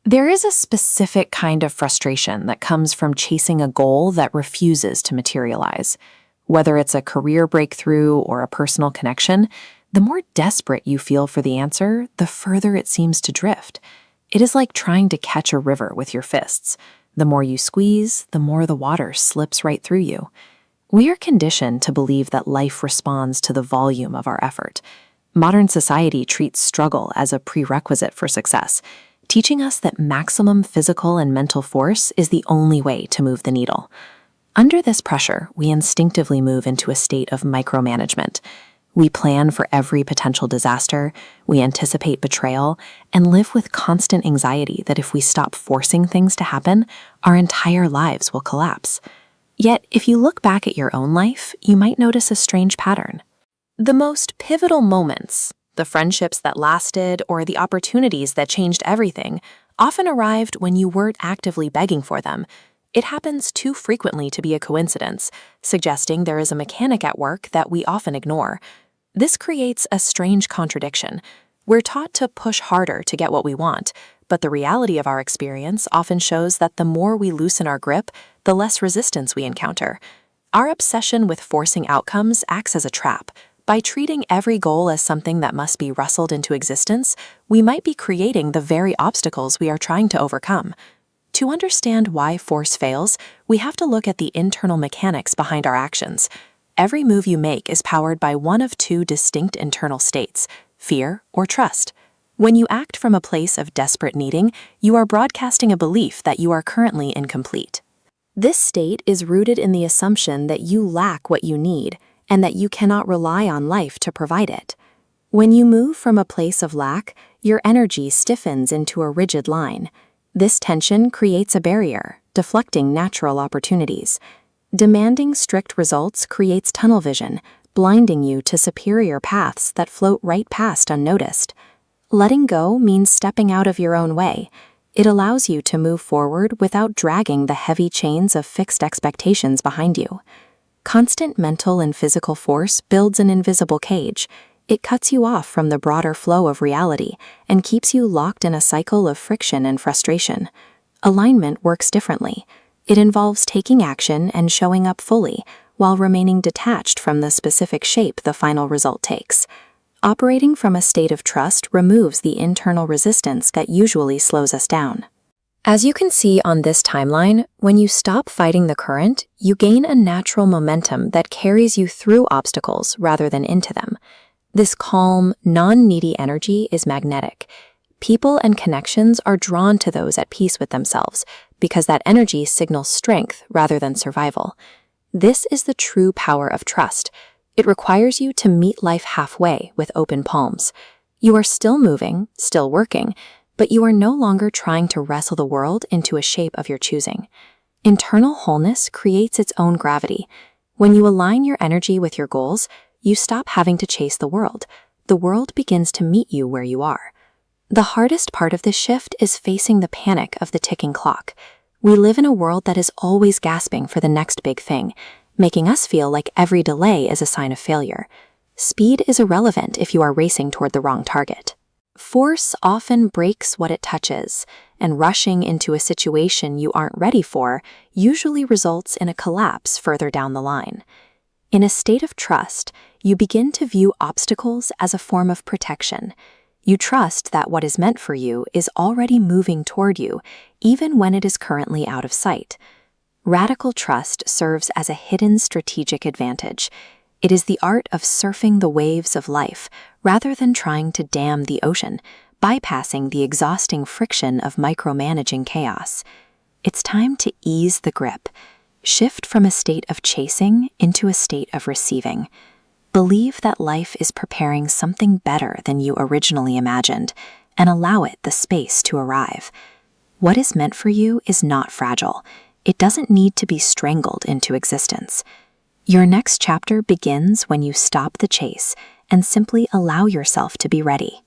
There is a specific kind of frustration that comes from chasing a goal that refuses to materialize. Whether it's a career breakthrough or a personal connection, the more desperate you feel for the answer, the further it seems to drift. It is like trying to catch a river with your fists. The more you squeeze, the more the water slips right through you. We are conditioned to believe that life responds to the volume of our effort. Modern society treats struggle as a prerequisite for success, teaching us that maximum physical and mental force is the only way to move the needle. Under this pressure, we instinctively move into a state of micromanagement. We plan for every potential disaster, we anticipate betrayal, and live with constant anxiety that if we stop forcing things to happen, our entire lives will collapse. Yet, if you look back at your own life, you might notice a strange pattern. The most pivotal moments, the friendships that lasted, or the opportunities that changed everything, often arrived when you weren't actively begging for them. It happens too frequently to be a coincidence, suggesting there is a mechanic at work that we often ignore. This creates a strange contradiction. We're taught to push harder to get what we want, but the reality of our experience often shows that the more we loosen our grip, the less resistance we encounter. Our obsession with forcing outcomes acts as a trap. By treating every goal as something that must be wrestled into existence, we might be creating the very obstacles we are trying to overcome. To understand why force fails, we have to look at the internal mechanics behind our actions. Every move you make is powered by one of two distinct internal states, fear or trust. When you act from a place of desperate needing, you are broadcasting a belief that you are currently incomplete. This state is rooted in the assumption that you lack what you need, and that you cannot rely on life to provide it. When you move from a place of lack, your energy stiffens into a rigid line. This tension creates a barrier, deflecting natural opportunities. Demanding strict results creates tunnel vision, blinding you to superior paths that float right past unnoticed. Letting go means stepping out of your own way. It allows you to move forward without dragging the heavy chains of fixed expectations behind you. Constant mental and physical force builds an invisible cage. It cuts you off from the broader flow of reality and keeps you locked in a cycle of friction and frustration. Alignment works differently. It involves taking action and showing up fully, while remaining detached from the specific shape the final result takes. Operating from a state of trust removes the internal resistance that usually slows us down. As you can see on this timeline, when you stop fighting the current, you gain a natural momentum that carries you through obstacles rather than into them. This calm, non-needy energy is magnetic. People and connections are drawn to those at peace with themselves because that energy signals strength rather than survival. This is the true power of trust. It requires you to meet life halfway with open palms. You are still moving, still working, but you are no longer trying to wrestle the world into a shape of your choosing. Internal wholeness creates its own gravity. When you align your energy with your goals, you stop having to chase the world. The world begins to meet you where you are. The hardest part of this shift is facing the panic of the ticking clock. We live in a world that is always gasping for the next big thing, making us feel like every delay is a sign of failure. Speed is irrelevant if you are racing toward the wrong target. Force often breaks what it touches, and rushing into a situation you aren't ready for usually results in a collapse further down the line. In a state of trust, you begin to view obstacles as a form of protection. You trust that what is meant for you is already moving toward you, even when it is currently out of sight. Radical trust serves as a hidden strategic advantage. It is the art of surfing the waves of life rather than trying to dam the ocean, bypassing the exhausting friction of micromanaging chaos. It's time to ease the grip. Shift from a state of chasing into a state of receiving. Believe that life is preparing something better than you originally imagined, and allow it the space to arrive. What is meant for you is not fragile. It doesn't need to be strangled into existence. Your next chapter begins when you stop the chase and simply allow yourself to be ready.